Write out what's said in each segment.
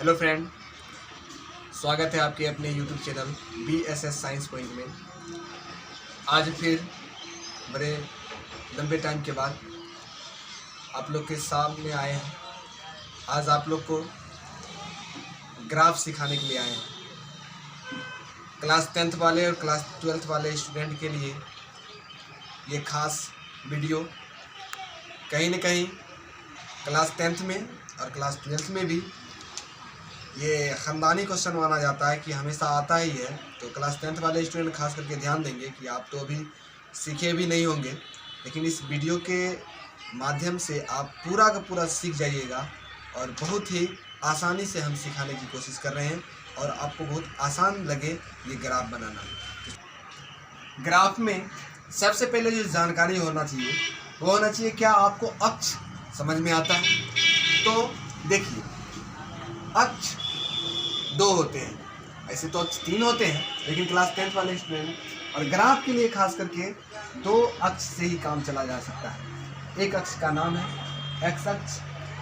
Hello friend, स्वागत है आपके अपने YouTube channel BSS science point में। आज फिर बड़े लंबे टाइम के बाद आप लोग के सामने आए हैं। आज आप लोग को ग्राफ सिखाने के लिए आए हैं। क्लास 10th वाले और क्लास 12th वाले स्टूडेंट के लिए ये खास वीडियो कहीं न कहीं क्लास 10th में और क्लास 12th में भी ये ख़ानदानी क्वेश्चन माना जाता है कि हमेशा आता ही है। तो क्लास 10th वाले स्टूडेंट खास करके ध्यान देंगे कि आप तो अभी सीखे भी नहीं होंगे, लेकिन इस वीडियो के माध्यम से आप पूरा का पूरा सीख जाइएगा और बहुत ही आसानी से हम सिखाने की कोशिश कर रहे हैं और आपको बहुत आसान लगे ये ग्राफ बनाना। ग्राफ में सबसे पहले जो जानकारी होना चाहिए वो होना चाहिए, क्या आपको अक्ष समझ में आता है? तो देखिए, अक्ष दो होते हैं, ऐसे तो अक्ष 3 होते हैं, लेकिन क्लास 10th वाले स्टूडेंट और ग्राफ के लिए खास करके 2 अक्ष से ही काम चला जा सकता है। एक अक्ष का नाम है एक्स अक्ष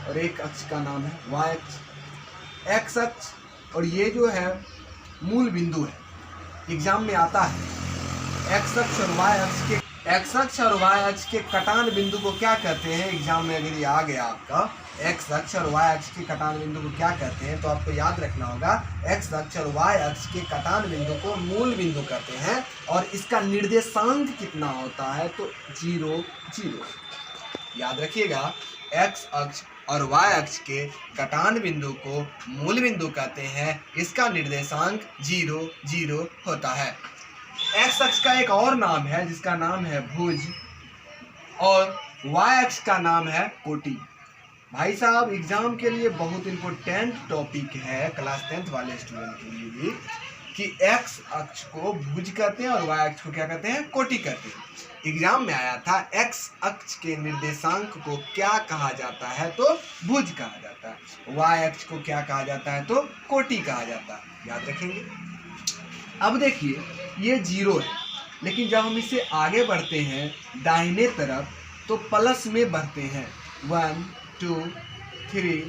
और एक अक्ष का नाम है वाई अक्ष। एक्स अक्ष और ये जो है मूल बिंदु है, एग्जाम में आता है। एक्स अक्ष और वाई अक्ष के कटान बिंदु को क्या कहते हैं? एग्जाम में अगर ये आ गया आपका एक्स अक्ष और वाई अक्ष के कटान बिंदु को क्या कहते हैं, तो आपको याद रखना होगा एक्स अक्ष और वाई अक्ष के कटान बिंदु को मूल बिंदु कहते हैं और इसका निर्देशांक कितना होता है? तो 0 0। याद रखिएगा, एक्स अक्ष और वाई अक्ष के कटान बिंदु को मूल बिंदु कहते हैं, इसका निर्देशांक 0 0 होता है। एक्स अक्ष का एक और नाम है जिसका नाम है भुज और वाई अक्ष का नाम है कोटि। भाई साहब, एग्जाम के लिए बहुत इम्पोर्टेंट टॉपिक है क्लास 10th वाले स्टूडेंट के लिए भी कि एक्स अक्ष को भुज कहते हैं और वाई अक्ष को क्या कहते हैं? कोटि कहते हैं। एग्जाम में आया था एक्स अक्ष के निर्देशांक को क्या कहा जाता है? तो भुज कहा जाता है। वाई अक्ष को क्या कहा जाता है? तो कोटि कहा जाता है। याद रखेंगे। अब देखिए, ये 0 है, लेकिन जब हम इसे आगे बढ़ते हैं दाहिने तरफ तो प्लस में बढ़ते हैं 1 2 3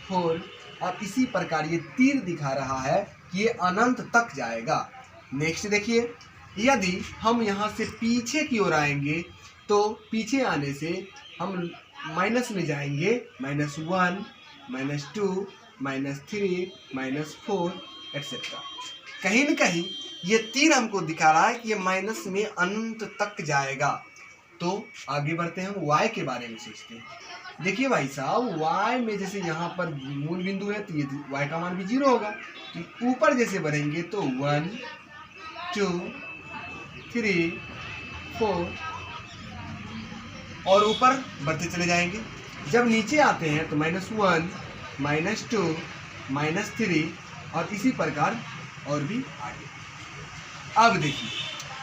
4 और इसी प्रकार ये तीर दिखा रहा है कि ये अनंत तक जाएगा। नेक्स्ट देखिए, यदि हम यहाँ से पीछे की ओर आएंगे तो पीछे आने से हम माइनस में जाएंगे, -1 -2 -3 -4 एक्सेट्रा। कहीं न कहीं ये तीर हमको दिखा रहा है कि ये माइनस में अनंत तक जाएगा। तो आगे बढ़ते हैं, हम y के बारे में सोचते हैं। देखिए भाई साहब, y में जैसे यहाँ पर मूल बिंदु है तो ये y का मान भी 0 होगा। तो ऊपर जैसे बढ़ेंगे तो 1 2 3 4 और ऊपर बढ़ते चले जाएंगे। जब नीचे आते हैं तो -1 -2 -3 और इसी प्रकार और भी आगे। अब देखिए,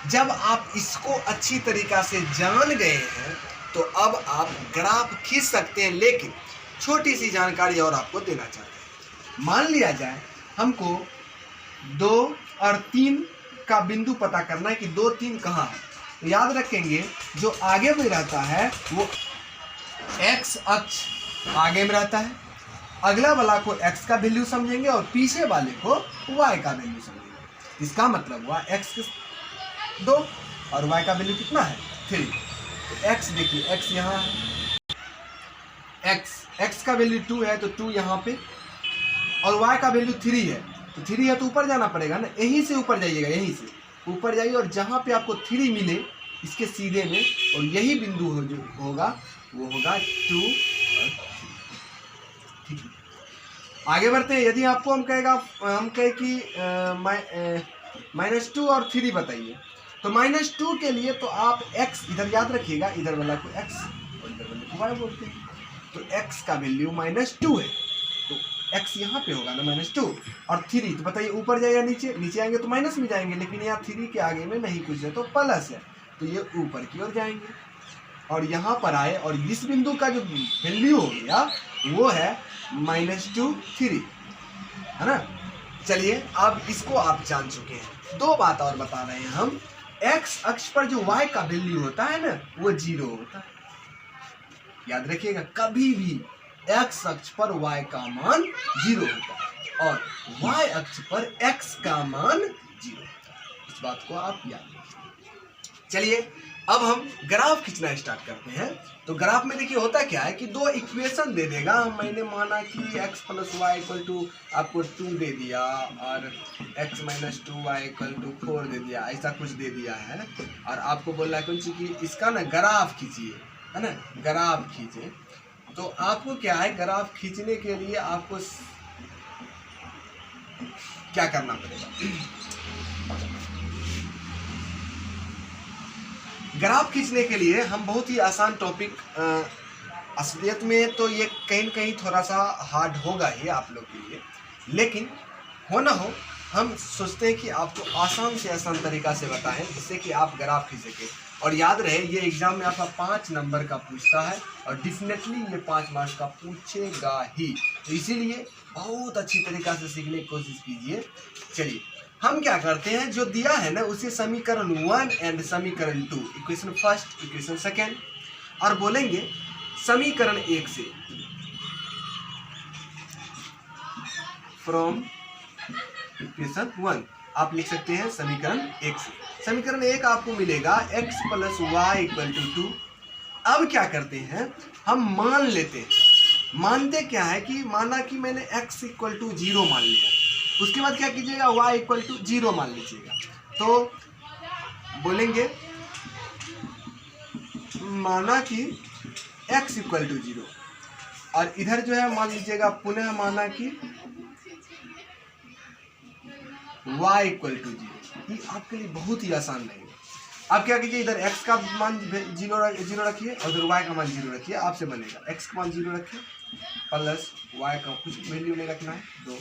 जब आप इसको अच्छी तरीक़ा से जान गए हैं तो अब आप ग्राफ खींच सकते हैं, लेकिन छोटी सी जानकारी और आपको देना चाहते हैं। मान लिया जाए हमको 2 और 3 का बिंदु पता करना है कि 2 3 कहाँ है। तो याद रखेंगे, जो आगे में रहता है वो एक्स अक्ष आगे में रहता है, अगला वाला को x का वैल्यू समझेंगे और पीछे वाले को y का वैल्यू समझेंगे। इसका मतलब हुआ x 2 और y का वैल्यू कितना है? 3। तो x देखिए, x यहाँ है, x का वैल्यू 2 है तो 2 यहाँ पे, और y का वैल्यू 3 है तो 3 है तो ऊपर जाना पड़ेगा ना। यहीं से ऊपर जाइएगा, यहीं से ऊपर जाइए और जहाँ पे आपको 3 मिले इसके सीधे में, और यही बिंदु होगा वो होगा 2 और 3। आगे बढ़ते हैं। यदि आपको हम कहे कि -2 और 3 बताइए, तो -2 के लिए तो आप x इधर याद रखिएगा, इधर वाला को x और इधर वाले को y बोलते हैं। तो x का वैल्यू -2 है तो x यहाँ पे होगा ना -2, और 3 तो बताइए ऊपर जाएगा नीचे आएंगे तो माइनस में जाएंगे, लेकिन यहाँ 3 के आगे में नहीं कुछ है तो प्लस है, तो ये ऊपर की ओर जाएंगे और यहाँ पर आए और इस बिंदु का जो वैल्यू हो गया वो है -2 3, है ना। चलिए, अब इसको आप जान चुके हैं। 2 बात और बता रहे हैं हम। x अक्ष पर जो y का वैल्यू होता है ना वो 0 होता है। याद रखिएगा, कभी भी x अक्ष पर y का मान 0 होता है और y अक्ष पर x का मान 0। इस बात को आप याद रखिए। चलिए अब हम ग्राफ खींचना स्टार्ट करते हैं। तो ग्राफ में देखिए होता क्या है कि दो इक्वेशन दे देगा। मैंने माना कि x + y = आपको 2 दे दिया और x - 2y = 4 दे दिया, ऐसा कुछ दे दिया है और आपको बोल रहा है कौन सी कि इसका ना ग्राफ खींचिए, है ना, ग्राफ खींचे। तो आपको क्या है, ग्राफ खींचने के लिए आपको क्या करना पड़ेगा। ग्राफ खींचने के लिए हम बहुत ही आसान टॉपिक, असलियत में तो ये कहीं न कहीं थोड़ा सा हार्ड होगा ही आप लोग के लिए, लेकिन हो ना हो हम सोचते हैं कि आपको आसान से आसान तरीका से बताएं जिससे कि आप ग्राफ खींच सकें। और याद रहे ये एग्जाम में आपका 5 नंबर का पूछता है और डेफिनेटली ये 5 मार्क्स का पूछेगा ही, तो इसीलिए बहुत अच्छी तरीका से सीखने की कोशिश कीजिए। चलिए हम क्या करते हैं, जो दिया है ना उसे समीकरण 1 एंड समीकरण 2, इक्वेशन फर्स्ट इक्वेशन सेकेंड, और बोलेंगे समीकरण 1 से फ्रॉम इक्वेशन 1 आप लिख सकते हैं समीकरण 1 से। समीकरण 1 आपको मिलेगा x + y = 2। अब क्या करते हैं, हम मान लेते हैं। मानते क्या है कि माना कि मैंने x = 0 मान लिया, उसके बाद क्या कीजिएगा, y = 0 मान लीजिएगा। तो बोलेंगे माना कि x = 0 और इधर जो है मान लीजिएगा पुनः माना कि y = 0। ये आपके लिए बहुत ही आसान रहेगा। आप क्या कीजिए, इधर x का मान 0 रखिए और उधर y का मान 0 रखिए, आपसे बनेगा x का मान 0 रखिए प्लस y का कुछ वैल्यू नहीं रखना है 2।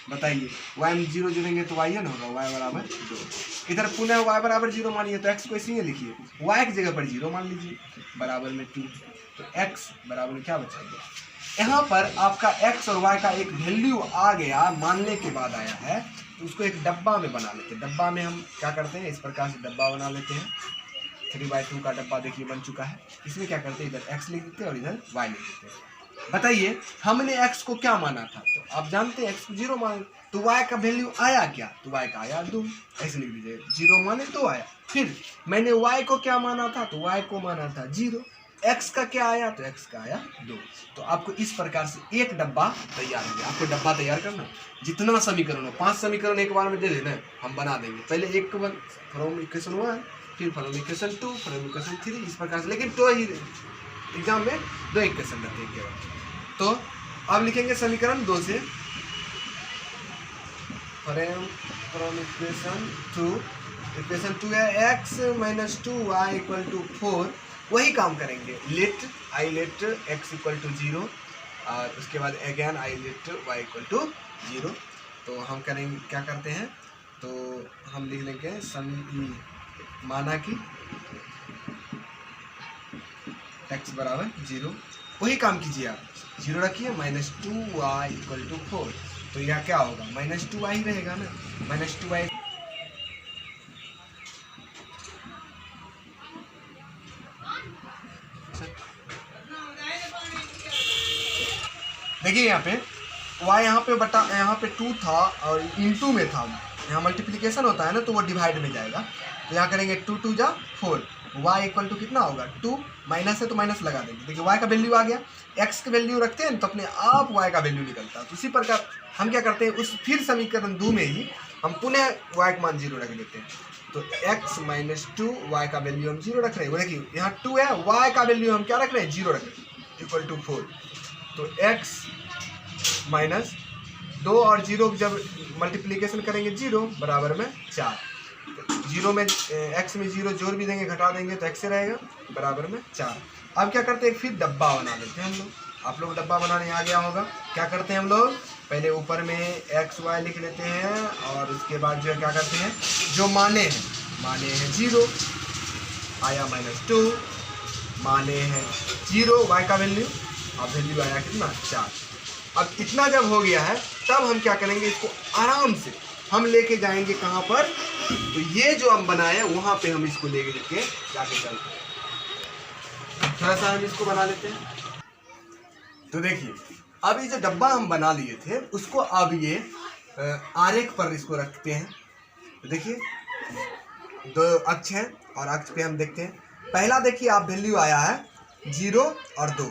बताइए y में 0 जोड़ेंगे तो y न होगा, y = 2। इधर पुनः y = 0 मानिए तो x को इसी में लिखिए, y की जगह पर 0 मान लीजिए बराबर में 2। तो x बराबर में क्या बचाएगा, यहाँ पर आपका x और y का एक वैल्यू आ गया, मानने के बाद आया है, तो उसको एक डब्बा में बना लेते हैं। डब्बा में हम क्या करते हैं, इस प्रकार से डब्बा बना लेते हैं। 3/2 का डब्बा देखिए बन चुका है। इसमें क्या करते हैं, इधर x लिख देते हैं और इधर y लिख देते हैं। बताइए हमने x को क्या माना था, तो आप जानते हैं x को 0 माने, तो y का वैल्यू आया क्या, तो y का आया 2, ऐसे लिख दीजिए 0 माने 2 आया। फिर मैंने y को क्या माना था, तो y को माना था 0, x का क्या आया, तो x का आया 2। तो आपको इस प्रकार से एक डब्बा तैयार हो गया। आपको डब्बा तैयार करना, जितना समीकरण हो 5 समीकरण एक बार में दे देना, हम बना देंगे। पहले एक फ्रॉम इक्वेशन 1, फिर फ्रॉम इक्वेशन 2, फ्रॉम इक्वेशन 3, इस प्रकार से। लेकिन तो ही एग्जाम में 2 इक्वेशन रहते हैं केवल। तो अब लिखेंगे समीकरण 2 से फ्रॉम इक्वेशन 2। इक्वेशन 2 है x - 2y = 4। वही काम करेंगे, लेट x = 0 और उसके बाद अगेन लेट y = 0। तो हम करेंगे क्या करते हैं, तो हम लिख लेंगे माना कि x = 0। वही काम कीजिए आप, 0 रखिए, -2y = 4। तो यह क्या होगा, -2y ही रहेगा ना, -2y। देखिए यहाँ पे y यहाँ पे 2 था और इनटू में था, यहाँ मल्टीप्लिकेशन होता है ना तो वो डिवाइड में जाएगा। तो यहाँ करेंगे 2 × 2 = 4, y = कितना होगा 2, माइनस है तो माइनस लगा देंगे। देखिए y का वैल्यू आ गया, x का वैल्यू रखते हैं तो अपने आप y का वैल्यू निकलता है। तो उसी प्रकार हम क्या करते हैं, उस फिर समीकरण 2 में ही हम पुनः y का मान 0 रख देते हैं। तो x - 2 y का वैल्यू हम 0 रख रहे हैं। देखिए यहाँ 2 है, y का वैल्यू हम क्या रख रहे हैं 0 रख रहे हैं, = 4। तो x - 2 और 0 जब मल्टीप्लिकेशन करेंगे 0 बराबर में 4। तो 0 में x में 0 जोड़ भी देंगे घटा देंगे तो x से रहेगा बराबर में 4। अब क्या करते हैं, फिर डब्बा बना लेते हैं हम लोग। आप लोग डब्बा बनाने आ गया होगा। क्या करते हैं हम लोग, पहले ऊपर में x y लिख लेते हैं और उसके बाद जो है क्या करते हैं, जो माने हैं 0 आया -2, माने हैं 0 y का वैल्यू, अब वैल्यू आया कितना 4। अब इतना जब हो गया है तब हम क्या करेंगे, इसको आराम से हम लेके जाएंगे कहाँ पर, तो ये जो हम बनाए वहाँ पे हम इसको लेके जाके चलते हैं। थोड़ा सा हम इसको बना लेते हैं। तो देखिए अब ये जो डब्बा हम बना लिए थे उसको अब ये आरेख पर इसको रखते हैं। तो देखिए 2 अक्ष हैं और अक्ष पे हम देखते हैं। पहला देखिए आप वैल्यू आया है 0 और 2।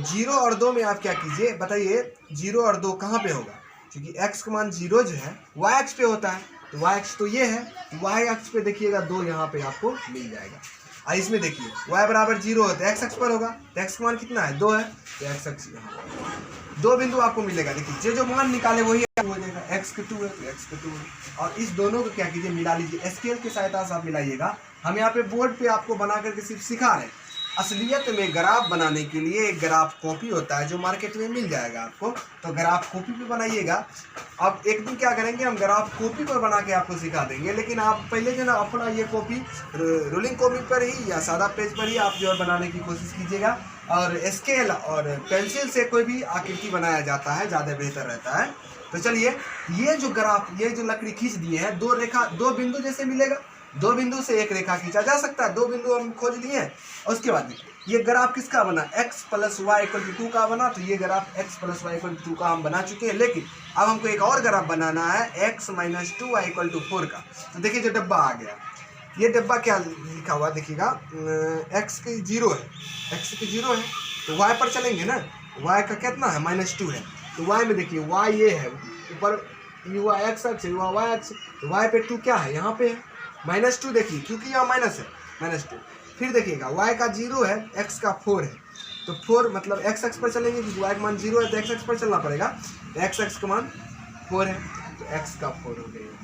0 और 2 में आप क्या कीजिए बताइए, 0 और 2 कहाँ पे होगा? क्योंकि x का मान 0 जो है y अक्ष पे होता है, तो y अक्ष तो ये है, y अक्ष पे देखिएगा 2 यहाँ पे आपको मिल जाएगा। और इसमें देखिए y बराबर 0 है तो x अक्ष पर होगा, तो x का मान कितना है 2 है, तो x अक्ष यहाँ 2 बिंदु आपको मिलेगा। देखिए जो मान निकाले वही हो जाएगा, x का 2 है तो x का 2 है। और इस दोनों को क्या कीजिए मिला लीजिए, स्केल की सहायता से आप मिलाइएगा। हम यहाँ पे बोर्ड पे आपको बना करके सिर्फ सिखा रहे हैं। असलियत में ग्राफ बनाने के लिए एक ग्राफ कॉपी होता है जो मार्केट में मिल जाएगा आपको, तो ग्राफ कॉपी पे बनाइएगा। अब एक दिन क्या करेंगे, हम ग्राफ कॉपी पर बना के आपको सिखा देंगे, लेकिन आप पहले जो ना अपना ये कॉपी रोलिंग कॉपी पर ही या सादा पेज पर ही आप जो है बनाने की कोशिश कीजिएगा। और स्केल और पेंसिल से कोई भी आकृति बनाया जाता है ज़्यादा बेहतर रहता है। तो चलिए ये जो ग्राफ, ये जो लकड़ी खींच दिए हैं, 2 रेखा 2 बिंदु जैसे मिलेगा, 2 बिंदु से एक रेखा खींचा जा सकता है। 2 बिंदु हम खोज लिए हैं। और उसके बाद ये ग्राफ किसका बना, x + y = 2 का बना। तो ये ग्राफ x + y = 2 का हम बना चुके हैं, लेकिन अब हमको एक और ग्राफ बनाना है x - 2y = 4 का। तो देखिए जो डब्बा आ गया, ये डब्बा क्या लिखा हुआ देखिएगा, x की 0 है, x की 0 है तो y पर चलेंगे ना, y का कितना है -2 है। तो y में देखिए y ये है ऊपर, y x अक्ष है, y अक्ष, तो y पे 2 क्या है यहाँ पे है -2। देखिए क्योंकि यहाँ माइनस है -2। फिर देखिएगा y का 0 है, x का 4 है, तो 4 मतलब x अक्ष पर चलेंगे क्योंकि y का मान 0 है तो x अक्ष पर चलना पड़ेगा। x अक्ष का मान 4 है तो x का 4 हो गया।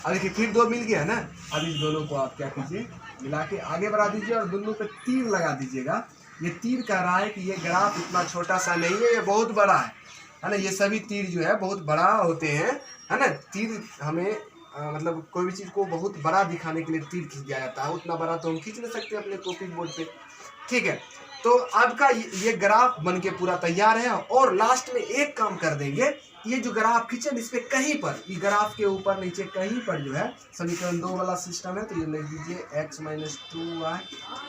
अब देखिए फिर 2 मिल गया ना। अब इस दोनों को आप क्या कीजिए मिला के आगे बढ़ा दीजिए और दोनों पे तीर लगा दीजिएगा। ये तीर कह रहा है कि ये ग्राफ इतना छोटा सा नहीं है, ये बहुत बड़ा है ना। ये सभी तीर जो है बहुत बड़ा होते हैं, है ना। तीर हमें मतलब कोई भी चीज़ को बहुत बड़ा दिखाने के लिए तीर खींचा जाता है, उतना बड़ा तो हम खींच नहीं सकते अपने कॉपी बोर्ड पे, ठीक है। तो आपका ये ग्राफ बन के पूरा तैयार है। और लास्ट में एक काम कर देंगे, ये जो ग्राफ खींचे इस पर कहीं पर, ये ग्राफ के ऊपर नीचे कहीं पर जो है समीकरण 2 वाला सिस्टम है, तो ये लिख दीजिए x - 2y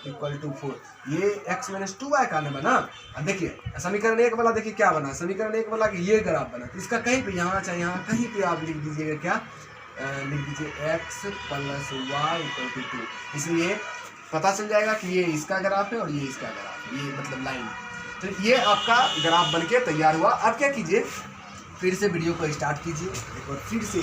= 4। ये x - 2y का ना बना। अब देखिए समीकरण 1 वाला देखिए क्या बना, समीकरण 1 वाला कि ये ग्राफ बना, तो इसका कहीं पे यहाँ चाहे यहाँ कहीं पे आप लिख दीजिएगा, क्या लिख दीजिए x + y = 2। इसलिए पता चल जाएगा कि ये इसका ग्राफ है और ये इसका ग्राफ है, ये मतलब लाइन। तो ये आपका ग्राफ बनके तैयार हुआ। अब क्या कीजिए, फिर से वीडियो को स्टार्ट कीजिए एक बार फिर से।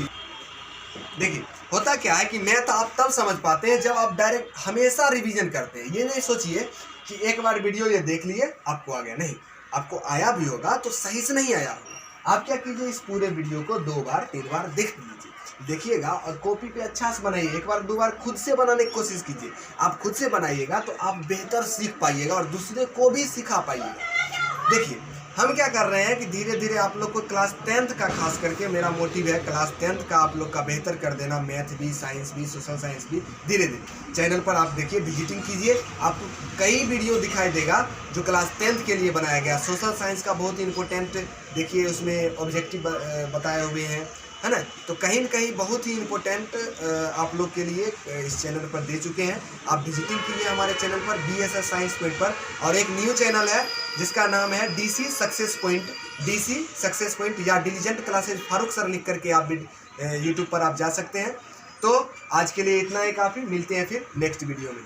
देखिए होता क्या है कि मैथ आप तब समझ पाते हैं जब आप डायरेक्ट हमेशा रिवीजन करते हैं। ये नहीं सोचिए कि एक बार वीडियो ये देख लिए आपको आ गया, नहीं, आपको आया भी होगा तो सही से नहीं आया होगा। आप क्या कीजिए, इस पूरे वीडियो को 2 बार 3 बार देख लीजिए, देखिएगा और कॉपी पे अच्छा से बनाइए। एक बार 2 बार खुद से बनाने की कोशिश कीजिए। आप खुद से बनाइएगा तो आप बेहतर सीख पाइएगा और दूसरे को भी सिखा पाइएगा। देखिए हम क्या कर रहे हैं कि धीरे धीरे आप लोग को क्लास 10th का खास करके मेरा मोटिव है क्लास 10th का आप लोग का बेहतर कर देना, मैथ भी, साइंस भी, सोशल साइंस भी। धीरे धीरे चैनल पर आप देखिए, विजिटिंग कीजिए, आपको कई वीडियो दिखाई देगा जो क्लास 10th के लिए बनाया गया। सोशल साइंस का बहुत ही इंपॉर्टेंट देखिए, उसमें ऑब्जेक्टिव बताए हुए हैं, है ना। तो कहीं न कहीं बहुत ही इम्पोर्टेंट आप लोग के लिए इस चैनल पर दे चुके हैं। आप विजिटिंग कीजिए हमारे चैनल पर BSS साइंस पॉइंट पर। और एक न्यू चैनल है जिसका नाम है DC सक्सेस पॉइंट या डिलीजेंट क्लासेज फारूक सर लिख करके आप यूट्यूब पर आप जा सकते हैं। तो आज के लिए इतना ही काफ़ी, मिलते हैं फिर नेक्स्ट वीडियो में।